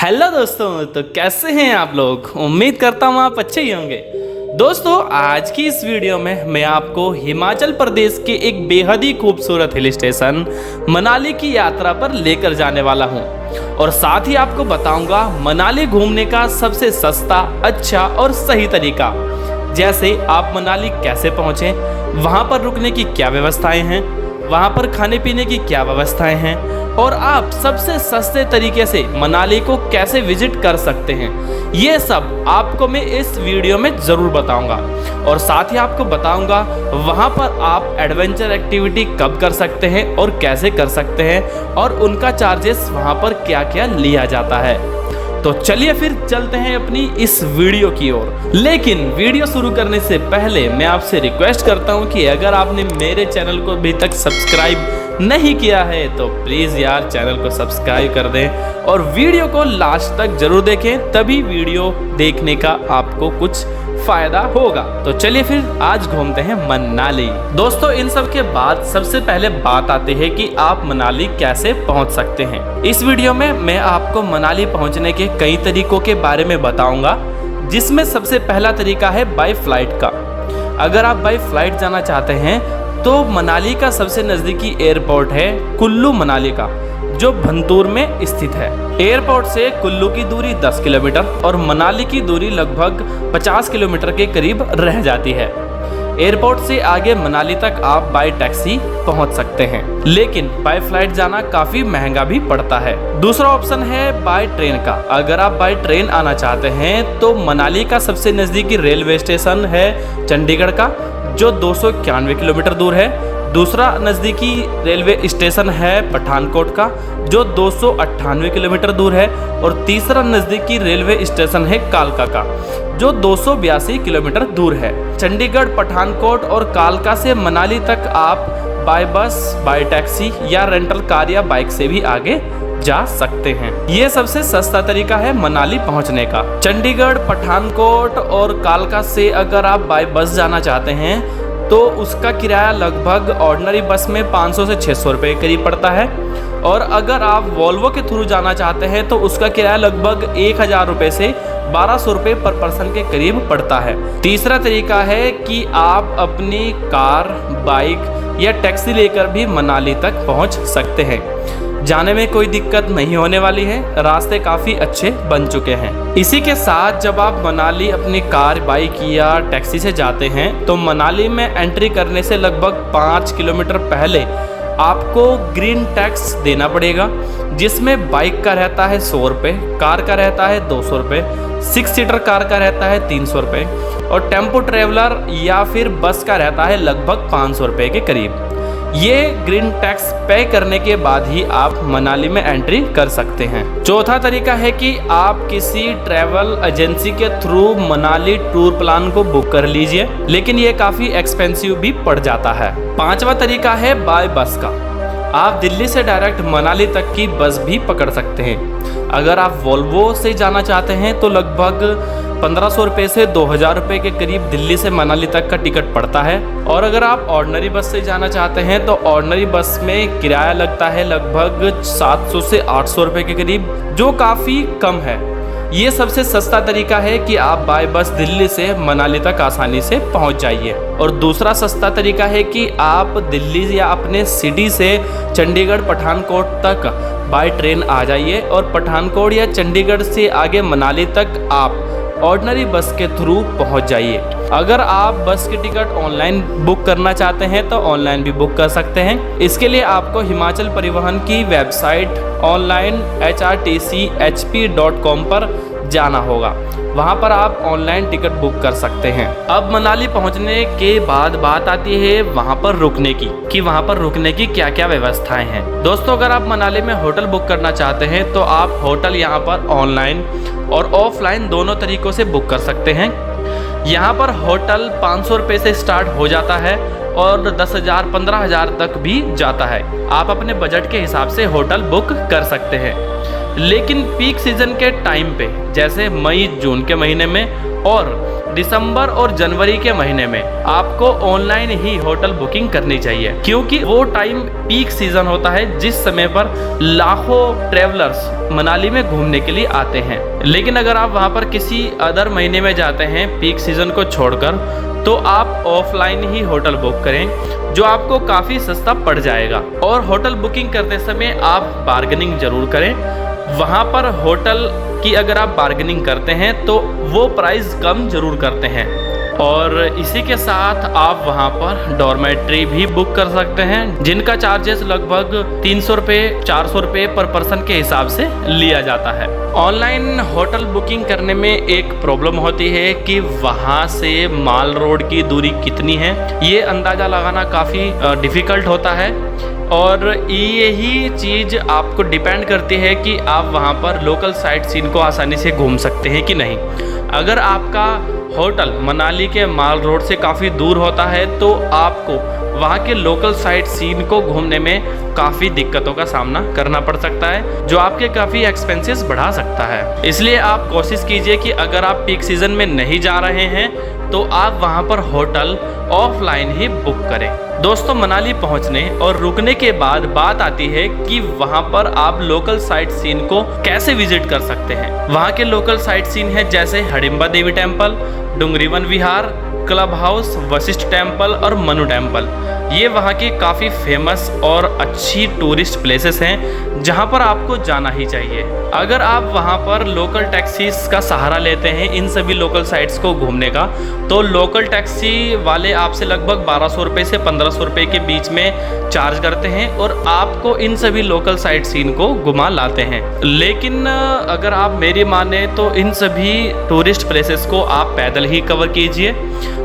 Hello दोस्तों, तो कैसे हैं आप लोग। उम्मीद करता हूँ आप अच्छे ही होंगे। दोस्तों, आज की इस वीडियो में मैं आपको हिमाचल प्रदेश के एक बेहद ही खूबसूरत हिल स्टेशन मनाली की यात्रा पर लेकर जाने वाला हूँ और साथ ही आपको बताऊंगा मनाली घूमने का सबसे सस्ता, अच्छा और सही तरीका। जैसे आप मनाली कैसे पहुँचें, वहाँ पर रुकने की क्या व्यवस्थाएं हैं, वहाँ पर खाने पीने की क्या व्यवस्थाएं हैं और आप सबसे सस्ते तरीके से मनाली को कैसे विजिट कर सकते हैं, ये सब आपको मैं इस वीडियो में ज़रूर बताऊंगा। और साथ ही आपको बताऊंगा वहाँ पर आप एडवेंचर एक्टिविटी कब कर सकते हैं और कैसे कर सकते हैं और उनका चार्जेस वहाँ पर क्या क्या लिया जाता है। तो चलिए फिर चलते हैं अपनी इस वीडियो की ओर। लेकिन वीडियो शुरू करने से पहले मैं आपसे रिक्वेस्ट करता हूं कि अगर आपने मेरे चैनल को अभी तक सब्सक्राइब नहीं किया है तो प्लीज़ यार चैनल को सब्सक्राइब कर दें और वीडियो को लास्ट तक जरूर देखें, तभी वीडियो देखने का आपको कुछ फायदा होगा। तो चलिए फिर आज घूमते हैं मनाली। दोस्तों, इन सब के बाद सबसे पहले बात आती है कि आप मनाली कैसे पहुंच सकते हैं। इस वीडियो में मैं आपको मनाली पहुंचने के कई तरीकों के बारे में बताऊंगा, जिसमें सबसे पहला तरीका है बाय फ्लाइट का। अगर आप बाय फ्लाइट जाना चाहते हैं तो मनाली का सबसे नज़दीकी एयरपोर्ट है कुल्लू मनाली का, जो भंतूर में स्थित है। एयरपोर्ट से कुल्लू की दूरी 10 किलोमीटर और मनाली की दूरी लगभग 50 किलोमीटर के करीब रह जाती है। एयरपोर्ट से आगे मनाली तक आप बाय टैक्सी पहुंच सकते हैं, लेकिन बाय फ्लाइट जाना काफ़ी महंगा भी पड़ता है। दूसरा ऑप्शन है बाय ट्रेन का। अगर आप बाय ट्रेन आना चाहते हैं तो मनाली का सबसे नज़दीकी रेलवे स्टेशन है चंडीगढ़ का, जो 291 किलोमीटर दूर है। दूसरा नज़दीकी रेलवे स्टेशन है पठानकोट का, जो 298 किलोमीटर दूर है। और तीसरा नज़दीकी रेलवे स्टेशन है कालका का, जो 282 किलोमीटर दूर है। चंडीगढ़, पठानकोट और कालका से मनाली तक आप बाय बस, बाय टैक्सी या रेंटल कार या बाइक से भी आगे जा सकते हैं। ये सबसे सस्ता तरीका है मनाली पहुंचने का। चंडीगढ़, पठानकोट और कालका से अगर आप बाय बस जाना चाहते हैं तो उसका किराया लगभग ऑर्डिनरी बस में 500 से 600 रुपये करीब पड़ता है। और अगर आप वॉल्वो के थ्रू जाना चाहते हैं तो उसका किराया लगभग 1000 रुपये से 1200 रुपये पर पर्सन के करीब पड़ता है। तीसरा तरीका है कि आप अपनी कार, बाइक या टैक्सी लेकर भी मनाली तक पहुंच सकते हैं। जाने में कोई दिक्कत नहीं होने वाली है, रास्ते काफ़ी अच्छे बन चुके हैं। इसी के साथ जब आप मनाली अपनी कार, बाइक या टैक्सी से जाते हैं तो मनाली में एंट्री करने से लगभग 5 किलोमीटर पहले आपको ग्रीन टैक्स देना पड़ेगा, जिसमें बाइक का रहता है 100 रुपये, कार का रहता है 200 रुपये, 6 सीटर कार का रहता है 300 रुपये और टेम्पो ट्रेवलर या फिर बस का रहता है लगभग 500 रुपये के करीब। ये ग्रीन टैक्स पे करने के बाद ही आप मनाली में एंट्री कर सकते हैं। चौथा तरीका है कि आप किसी ट्रैवल एजेंसी के थ्रू मनाली टूर प्लान को बुक कर लीजिए, लेकिन ये काफ़ी एक्सपेंसिव भी पड़ जाता है। पांचवा तरीका है बाय बस का। आप दिल्ली से डायरेक्ट मनाली तक की बस भी पकड़ सकते हैं। अगर आप वॉल्वो से जाना चाहते हैं तो लगभग 1500 रुपये से 2000 रुपये के करीब दिल्ली से मनाली तक का टिकट पड़ता है। और अगर आप ऑर्डिनरी बस से जाना चाहते हैं तो ऑर्डिनरी बस में किराया लगता है लगभग 700 से 800 रुपये के करीब, जो काफ़ी कम है। ये सबसे सस्ता तरीका है कि आप बाय बस दिल्ली से मनाली तक आसानी से पहुंच जाइए। और दूसरा सस्ता तरीका है कि आप दिल्ली या अपने सिटी से चंडीगढ़, पठानकोट तक बाय ट्रेन आ जाइए और पठानकोट या चंडीगढ़ से आगे मनाली तक आप ऑर्डिनरी बस के थ्रू पहुंच जाइए। अगर आप बस की टिकट ऑनलाइन बुक करना चाहते हैं तो ऑनलाइन भी बुक कर सकते हैं। इसके लिए आपको हिमाचल परिवहन की वेबसाइट ऑनलाइन hrtchp.com पर जाना होगा, वहां पर आप ऑनलाइन टिकट बुक कर सकते हैं। अब मनाली पहुंचने के बाद बात आती है वहां पर रुकने की, कि वहां पर रुकने की क्या क्या व्यवस्थाएं हैं। दोस्तों, अगर आप मनाली में होटल बुक करना चाहते हैं तो आप होटल यहां पर ऑनलाइन और ऑफलाइन दोनों तरीकों से बुक कर सकते हैं। यहाँ पर होटल 500 रुपये से स्टार्ट हो जाता है और 10,000, 15,000 तक भी जाता है। आप अपने बजट के हिसाब से होटल बुक कर सकते हैं। लेकिन पीक सीजन के टाइम पे, जैसे मई जून के महीने में और दिसंबर और जनवरी के महीने में आपको ऑनलाइन ही होटल बुकिंग करनी चाहिए, क्योंकि वो टाइम पीक सीजन होता है जिस समय पर लाखों ट्रेवलर्स मनाली में घूमने के लिए आते हैं। लेकिन अगर आप वहाँ पर किसी अदर महीने में जाते हैं पीक सीजन को छोड़कर, तो आप ऑफलाइन ही होटल बुक करें, जो आपको काफ़ी सस्ता पड़ जाएगा। और होटल बुकिंग करते समय आप बार्गेनिंग जरूर करें। वहाँ पर होटल की अगर आप बार्गेनिंग करते हैं तो वो प्राइस कम जरूर करते हैं। और इसी के साथ आप वहाँ पर डॉर्मेट्री भी बुक कर सकते हैं, जिनका चार्जेस लगभग 300 रुपये 400 रुपये पर पर्सन के हिसाब से लिया जाता है। ऑनलाइन होटल बुकिंग करने में एक प्रॉब्लम होती है कि वहाँ से माल रोड की दूरी कितनी है, ये अंदाज़ा लगाना काफ़ी डिफ़िकल्ट होता है। और यही चीज़ आपको डिपेंड करती है कि आप वहाँ पर लोकल साइट सीन को आसानी से घूम सकते हैं कि नहीं। अगर आपका होटल मनाली के माल रोड से काफ़ी दूर होता है तो आपको वहाँ के लोकल साइट सीन को घूमने में काफ़ी दिक्कतों का सामना करना पड़ सकता है, जो आपके काफ़ी एक्सपेंसेस बढ़ा सकता है। इसलिए आप कोशिश कीजिए कि अगर आप पीक सीज़न में नहीं जा रहे हैं तो आप वहाँ पर होटल ऑफलाइन ही बुक करें। दोस्तों, मनाली पहुँचने और रुकने के बाद बात आती है कि वहाँ पर आप लोकल साइट सीन को कैसे विजिट कर सकते हैं। वहाँ के लोकल साइट सीन है जैसे हडिम्बा देवी टेम्पल, डुंगरी वन विहार, क्लब हाउस, वशिष्ठ टेम्पल और मनु टेम्पल। ये वहाँ की काफ़ी फेमस और अच्छी टूरिस्ट प्लेसेस हैं जहाँ पर आपको जाना ही चाहिए। अगर आप वहाँ पर लोकल टैक्सीज का सहारा लेते हैं इन सभी लोकल साइट्स को घूमने का, तो लोकल टैक्सी वाले आपसे लगभग 1200 रुपये से 1500 रुपये के बीच में चार्ज करते हैं और आपको इन सभी लोकल साइट सीन को घुमा लाते हैं। लेकिन अगर आप मेरी माने तो इन सभी टूरिस्ट प्लेसेस को आप पैदल ही कवर कीजिए,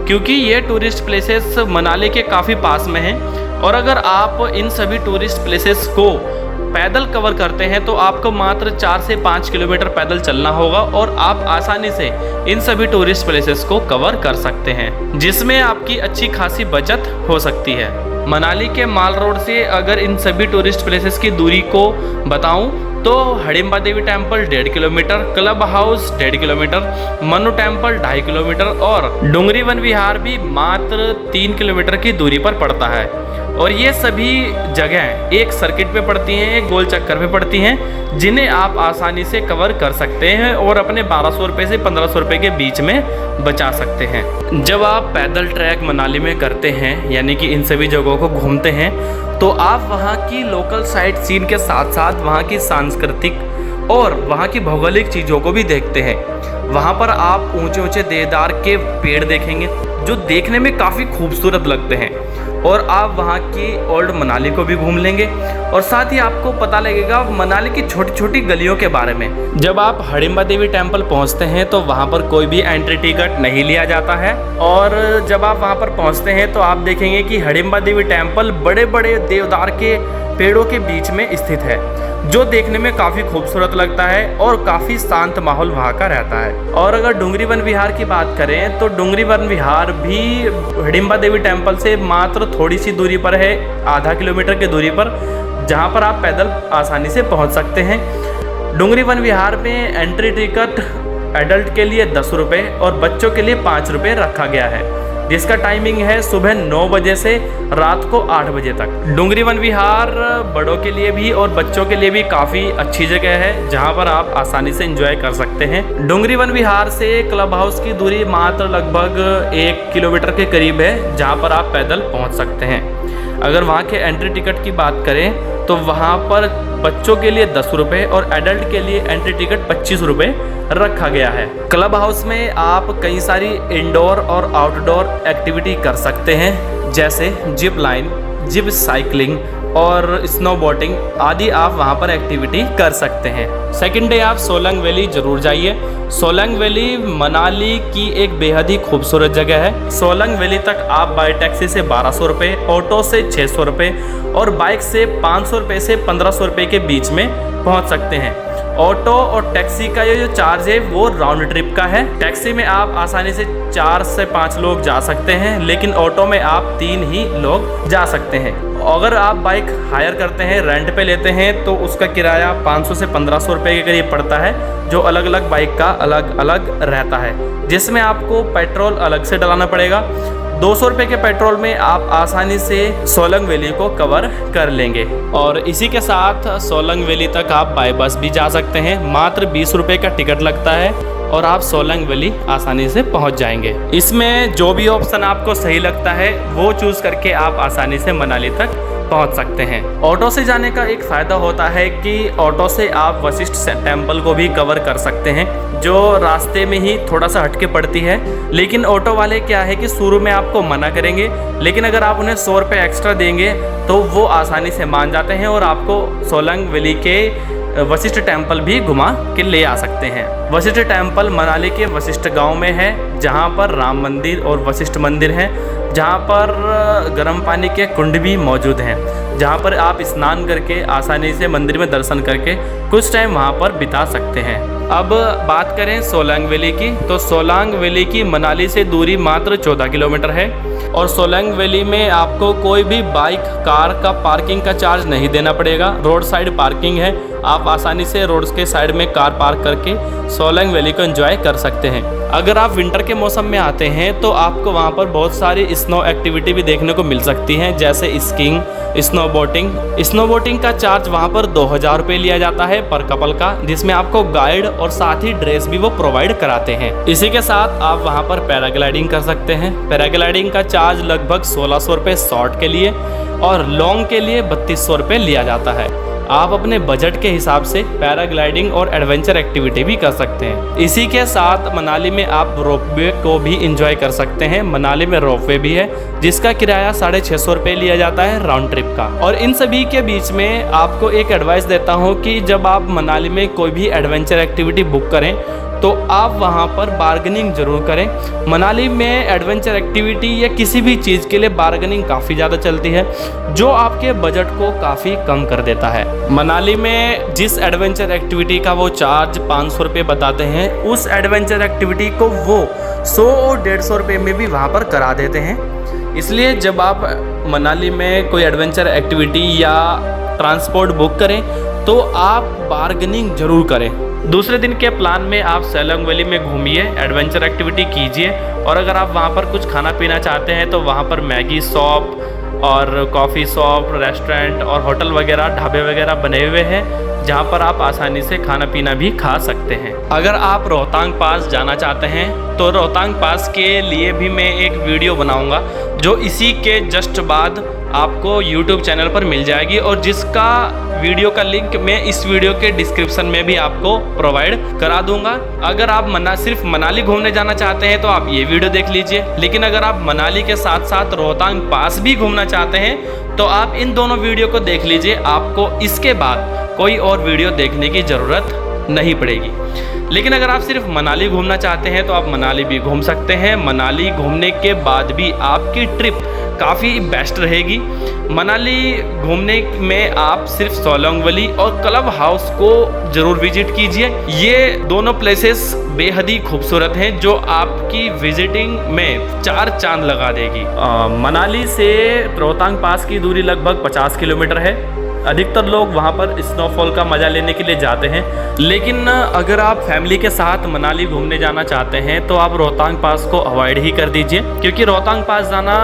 क्योंकि ये टूरिस्ट प्लेसेस मनाली के काफ़ी पास में हैं। और अगर आप इन सभी टूरिस्ट प्लेसेस को पैदल कवर करते हैं तो आपको मात्र 4 से 5 किलोमीटर पैदल चलना होगा और आप आसानी से इन सभी टूरिस्ट प्लेसेस को कवर कर सकते हैं, जिसमें आपकी अच्छी खासी बचत हो सकती है। मनाली के माल रोड से अगर इन सभी टूरिस्ट प्लेसेस की दूरी को बताऊं तो Hadimba Devi temple 1.5 kilometre, club house 1.5 kilometre, Manu temple 2.5 kilometre और डुंगरी वन विहार भी मात्र 3 किलोमीटर की दूरी पर पड़ता है। और ये सभी जगह एक सर्किट पे पड़ती हैं, एक गोल चक्कर पे पड़ती हैं, जिन्हें आप आसानी से कवर कर सकते हैं और अपने 1200 रुपये से 1500 रुपये के बीच में बचा सकते हैं। जब आप पैदल ट्रैक मनाली में करते हैं, यानी कि इन सभी जगहों को घूमते हैं, तो आप वहाँ की लोकल साइट सीन के साथ साथ वहाँ की सांस्कृतिक और वहाँ की भौगोलिक चीज़ों को भी देखते हैं। वहाँ पर आप ऊंचे ऊंचे देवदार के पेड़ देखेंगे जो देखने में काफ़ी खूबसूरत लगते हैं, और आप वहाँ की ओल्ड मनाली को भी घूम लेंगे और साथ ही आपको पता लगेगा मनाली की छोटी छोटी गलियों के बारे में। जब आप हडिम्बा देवी टेम्पल पहुँचते हैं तो वहाँ पर कोई भी एंट्री टिकट नहीं लिया जाता है, और जब आप वहाँ पर पहुँचते हैं तो आप देखेंगे कि हडिम्बा देवी टेम्पल बड़े बड़े देवदार के पेड़ों के बीच में स्थित है, जो देखने में काफ़ी खूबसूरत लगता है और काफ़ी शांत माहौल वहाँ का रहता है। और अगर डुंगरी वन विहार की बात करें तो डुंगरी वन विहार भी हडिम्बा देवी टेम्पल से मात्र थोड़ी सी दूरी पर है, आधा किलोमीटर की दूरी पर, जहाँ पर आप पैदल आसानी से पहुँच सकते हैं। डुंगरी वन विहार में एंट्री टिकट एडल्ट के लिए 10 रुपये और बच्चों के लिए 5 रुपये रखा गया है, जिसका टाइमिंग है सुबह 9 बजे से रात को 8 बजे तक। डुंगरी वन विहार बड़ों के लिए भी और बच्चों के लिए भी काफ़ी अच्छी जगह है, जहां पर आप आसानी से एंजॉय कर सकते हैं। डुंगरी वन विहार से क्लब हाउस की दूरी मात्र लगभग 1 किलोमीटर के करीब है, जहां पर आप पैदल पहुंच सकते हैं। अगर वहां के एंट्री टिकट की बात करें तो वहां पर बच्चों के लिए 10 रुपये और एडल्ट के लिए एंट्री टिकट 25 रुपये रखा गया है। क्लब हाउस में आप कई सारी इंडोर और आउटडोर एक्टिविटी कर सकते हैं, जैसे जिप लाइन, जिप साइकिलिंग और स्नो बोटिंग आदि आप वहां पर एक्टिविटी कर सकते हैं। सेकंड डे आप सोलंग वैली जरूर जाइए। सोलंग वैली मनाली की एक बेहद ही खूबसूरत जगह है। सोलंग वैली तक आप बाई टैक्सी से 1200 रुपये, ऑटो से 600 रुपये और बाइक से 500 रुपये से 1500 रुपये के बीच में पहुंच सकते हैं। ऑटो और टैक्सी का ये जो चार्ज है वो राउंड ट्रिप का है। टैक्सी में आप आसानी से 4 से 5 लोग जा सकते हैं, लेकिन ऑटो में आप 3 ही लोग जा सकते हैं। अगर आप बाइक हायर करते हैं, रेंट पे लेते हैं, तो उसका किराया 500 से 1500 रुपये के करीब पड़ता है, जो अलग अलग बाइक का अलग अलग रहता है, जिसमें आपको पेट्रोल अलग से डलाना पड़ेगा। 200 रुपये के पेट्रोल में आप आसानी से सोलंग वैली को कवर कर लेंगे। और इसी के साथ सोलंग वैली तक आप बाय बस भी जा सकते हैं। मात्र 20 रुपये का टिकट लगता है और आप सोलंग वैली आसानी से पहुंच जाएंगे। इसमें जो भी ऑप्शन आपको सही लगता है वो चूज़ करके आप आसानी से मनाली तक पहुंच सकते हैं। ऑटो से जाने का एक फ़ायदा होता है कि ऑटो से आप वशिष्ठ टेम्पल को भी कवर कर सकते हैं, जो रास्ते में ही थोड़ा सा हटके पड़ती है। लेकिन ऑटो वाले क्या है कि शुरू में आपको मना करेंगे, लेकिन अगर आप उन्हें 100 रुपये एक्स्ट्रा देंगे तो वो आसानी से मान जाते हैं और आपको सोलंग वैली के वशिष्ठ टेम्पल भी घुमा के ले आ सकते हैं। वशिष्ठ टेम्पल मनाली के वशिष्ठ गांव में है, जहां पर राम मंदिर और वशिष्ठ मंदिर हैं, जहां पर गर्म पानी के कुंड भी मौजूद हैं, जहां पर आप स्नान करके आसानी से मंदिर में दर्शन करके कुछ टाइम वहां पर बिता सकते हैं। अब बात करें सोलंग वैली की, तो सोलंग वैली की मनाली से दूरी मात्र 14 किलोमीटर है और सोलंग वैली में आपको कोई भी बाइक कार का पार्किंग का चार्ज नहीं देना पड़ेगा। रोड साइड पार्किंग है, आप आसानी से रोड के साइड में कार पार्क करके सोलंग वैली को एंजॉय कर सकते हैं। अगर आप विंटर के मौसम में आते हैं तो आपको वहाँ पर बहुत सारी स्नो एक्टिविटी भी देखने को मिल सकती हैं, जैसे स्कीइंग, स्नोबोटिंग का चार्ज वहाँ पर 2000 रुपये लिया जाता है पर कपल का, जिसमें आपको गाइड और साथ ही ड्रेस भी वो प्रोवाइड कराते हैं। इसी के साथ आप वहाँ पर पैराग्लाइडिंग कर सकते हैं। पैराग्लाइडिंग का चार्ज लगभग 1600 रुपये शॉर्ट के लिए और लॉन्ग के लिए 3200 रुपये लिया जाता है। आप अपने बजट के हिसाब से पैराग्लाइडिंग और एडवेंचर एक्टिविटी भी कर सकते हैं। इसी के साथ मनाली में आप रोपवे को भी एंजॉय कर सकते हैं। मनाली में रोपवे भी है, जिसका किराया 650 रुपये लिया जाता है राउंड ट्रिप का। और इन सभी के बीच में आपको एक एडवाइस देता हूँ कि जब आप मनाली में कोई भी एडवेंचर एक्टिविटी बुक करें तो आप वहाँ पर बार्गेनिंग ज़रूर करें। मनाली में एडवेंचर एक्टिविटी या किसी भी चीज़ के लिए बार्गेनिंग काफ़ी ज़्यादा चलती है, जो आपके बजट को काफ़ी कम कर देता है। मनाली में जिस एडवेंचर एक्टिविटी का वो चार्ज 500 रुपये बताते हैं, उस एडवेंचर एक्टिविटी को वो 100 और 150 रुपये में भी वहाँ पर करा देते हैं। इसलिए जब आप मनाली में कोई एडवेंचर एक्टिविटी या ट्रांसपोर्ट बुक करें तो आप बार्गेनिंग ज़रूर करें। दूसरे दिन के प्लान में आप सोलंग वैली में घूमिए, एडवेंचर एक्टिविटी कीजिए और अगर आप वहाँ पर कुछ खाना पीना चाहते हैं तो वहाँ पर मैगी शॉप और कॉफ़ी शॉप, रेस्टोरेंट और होटल वगैरह, ढाबे वगैरह बने हुए हैं, जहाँ पर आप आसानी से खाना पीना भी खा सकते हैं। अगर आप रोहतांग पास जाना चाहते हैं तो रोहतांग पास के लिए भी मैं एक वीडियो बनाऊंगा, जो इसी के जस्ट बाद आपको YouTube चैनल पर मिल जाएगी और जिसका वीडियो का लिंक मैं इस वीडियो के डिस्क्रिप्शन में भी आपको प्रोवाइड करा दूंगा। अगर आप सिर्फ मनाली घूमने जाना चाहते हैं तो आप ये वीडियो देख लीजिए, लेकिन अगर आप मनाली के साथ साथ रोहतांग पास भी घूमना चाहते हैं तो आप इन दोनों वीडियो को देख लीजिए। आपको इसके बाद कोई और वीडियो देखने की ज़रूरत नहीं पड़ेगी। लेकिन अगर आप सिर्फ मनाली घूमना चाहते हैं तो आप मनाली भी घूम सकते हैं। मनाली घूमने के बाद भी आपकी ट्रिप काफ़ी बेस्ट रहेगी। मनाली घूमने में आप सिर्फ सोलंग वैली और क्लब हाउस को ज़रूर विजिट कीजिए। ये दोनों प्लेसेस बेहद ही खूबसूरत हैं, जो आपकी विजिटिंग में 4 चांद लगा देगी। मनाली से रोहतांग पास की दूरी लगभग 50 किलोमीटर है। अधिकतर लोग वहाँ पर स्नोफॉल का मज़ा लेने के लिए जाते हैं, लेकिन अगर आप फैमिली के साथ मनाली घूमने जाना चाहते हैं तो आप रोहतांग पास को अवॉइड ही कर दीजिए, क्योंकि रोहतांग पास जाना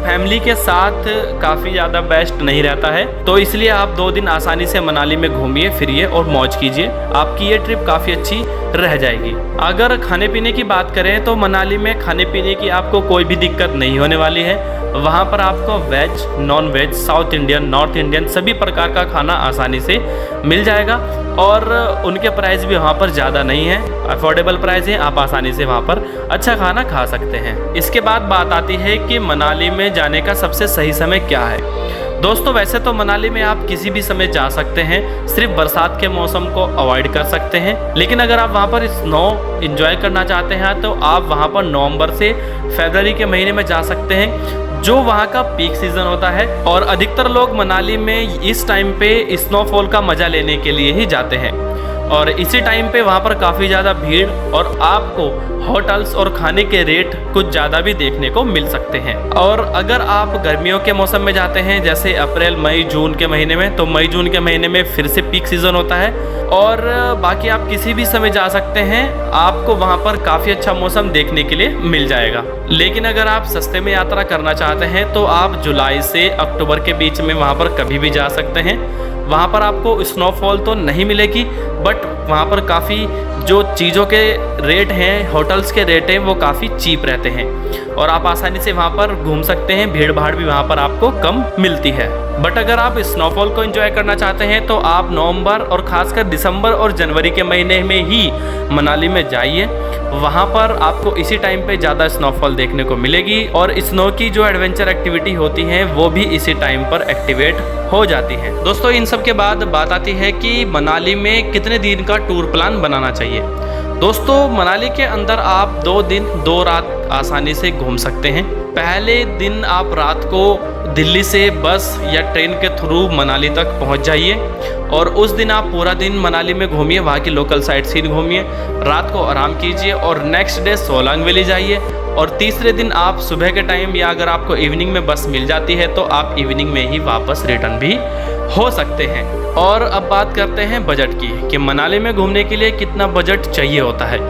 फैमिली के साथ काफ़ी ज़्यादा बेस्ट नहीं रहता है। तो इसलिए आप 2 दिन आसानी से मनाली में घूमिए फिरिए और मौज कीजिए, आपकी ये ट्रिप काफ़ी अच्छी रह जाएगी। अगर खाने पीने की बात करें तो मनाली में खाने पीने की आपको कोई भी दिक्कत नहीं होने वाली है। वहाँ पर आपको veg, non veg, south Indian, north Indian सभी प्रकार का खाना आसानी से मिल जाएगा और उनके प्राइस भी वहाँ पर ज़्यादा नहीं है, अफोर्डेबल प्राइस है। आप आसानी से वहाँ पर अच्छा खाना खा सकते हैं। इसके बाद बात आती है कि मनाली में जाने का सबसे सही समय क्या है। दोस्तों, वैसे तो मनाली में आप किसी भी समय जा सकते हैं, सिर्फ बरसात के मौसम को अवॉइड कर सकते हैं। लेकिन अगर आप वहाँ पर स्नो एंजॉय करना चाहते हैं तो आप वहाँ पर नवंबर से फरवरी के महीने में जा सकते हैं, जो वहाँ का पीक सीज़न होता है। और अधिकतर लोग मनाली में इस टाइम पे स्नोफॉल का मज़ा लेने के लिए ही जाते हैं। और इसी टाइम पे वहाँ पर काफ़ी ज़्यादा भीड़ और आपको होटल्स और खाने के रेट कुछ ज़्यादा भी देखने को मिल सकते हैं। और अगर आप गर्मियों के मौसम में जाते हैं जैसे अप्रैल मई जून के महीने में, तो मई जून के महीने में फिर से पीक सीज़न होता है। और बाकी आप किसी भी समय जा सकते हैं, आपको वहाँ पर काफ़ी अच्छा मौसम देखने के लिए मिल जाएगा। लेकिन अगर आप सस्ते में यात्रा करना चाहते हैं तो आप जुलाई से अक्टूबर के बीच में वहाँ पर कभी भी जा सकते हैं। वहाँ पर आपको स्नोफॉल तो नहीं मिलेगी, बट वहाँ पर काफ़ी जो चीज़ों के रेट हैं, होटल्स के रेट हैं, वो काफ़ी चीप रहते हैं और आप आसानी से वहाँ पर घूम सकते हैं। भीड़ भाड़ भी वहाँ पर आपको कम मिलती है। बट अगर आप स्नोफॉल को एंजॉय करना चाहते हैं तो आप नवंबर और ख़ासकर दिसंबर और जनवरी के महीने में ही मनाली में जाइए। वहाँ पर आपको इसी टाइम पे ज़्यादा स्नोफॉल देखने को मिलेगी और स्नो की जो एडवेंचर एक्टिविटी होती हैं वो भी इसी टाइम पर एक्टिवेट हो जाती है। दोस्तों, इन सब के बाद बात आती है कि मनाली में कितने दिन का टूर प्लान बनाना चाहिए। दोस्तों, मनाली के अंदर आप 2 दिन 2 रात आसानी से घूम सकते हैं। पहले दिन आप रात को दिल्ली से बस या ट्रेन के थ्रू मनाली तक पहुंच जाइए और उस दिन आप पूरा दिन मनाली में घूमिए, वहाँ की लोकल साइट सीन घूमिए, रात को आराम कीजिए और नेक्स्ट डे सोलांग वैली जाइए। और तीसरे दिन आप सुबह के टाइम या अगर आपको इवनिंग में बस मिल जाती है तो आप इवनिंग में ही वापस रिटर्न भी हो सकते हैं। और अब बात करते हैं बजट की कि मनाली में घूमने के लिए कितना बजट चाहिए होता है।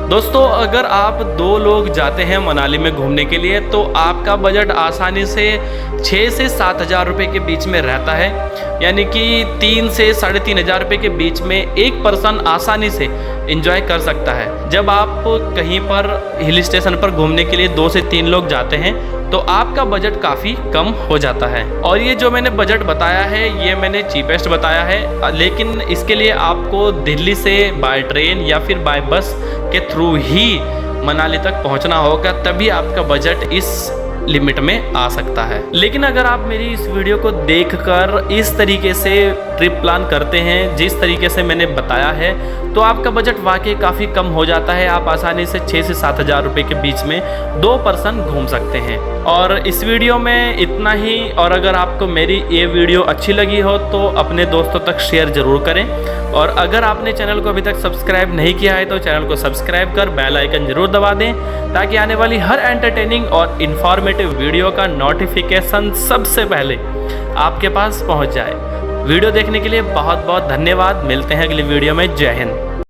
दोस्तों, अगर आप 2 लोग जाते हैं मनाली में घूमने के लिए तो आपका बजट आसानी से 6 से 7 हज़ार रुपये के बीच में रहता है, यानी कि 3 से 3.5 हज़ार रुपये के बीच में एक पर्सन आसानी से एंजॉय कर सकता है। जब आप कहीं पर हिल स्टेशन पर घूमने के लिए 2 से 3 लोग जाते हैं तो आपका बजट काफ़ी कम हो जाता है। और ये जो मैंने बजट बताया है ये मैंने चीपेस्ट बताया है, लेकिन इसके लिए आपको दिल्ली से बाय ट्रेन या फिर बाय बस के थ्रू ही मनाली तक पहुंचना होगा, तभी आपका बजट इस लिमिट में आ सकता है। लेकिन अगर आप मेरी इस वीडियो को देखकर इस तरीके से ट्रिप प्लान करते हैं जिस तरीके से मैंने बताया है तो आपका बजट वाकई काफ़ी कम हो जाता है। आप आसानी से 6 से 7 हज़ार रुपये के बीच में 2 पर्सन घूम सकते हैं। और इस वीडियो में इतना ही। और अगर आपको मेरी ये वीडियो अच्छी लगी हो तो अपने दोस्तों तक शेयर ज़रूर करें। और अगर आपने चैनल को अभी तक सब्सक्राइब नहीं किया है तो चैनल को सब्सक्राइब कर बेल आइकन ज़रूर दबा दें ताकि आने वाली हर एंटरटेनिंग और इन्फॉर्मेटिव वीडियो का नोटिफिकेशन सबसे पहले आपके पास पहुंच जाए। वीडियो देखने के लिए बहुत बहुत धन्यवाद। मिलते हैं अगली वीडियो में। जय हिंद।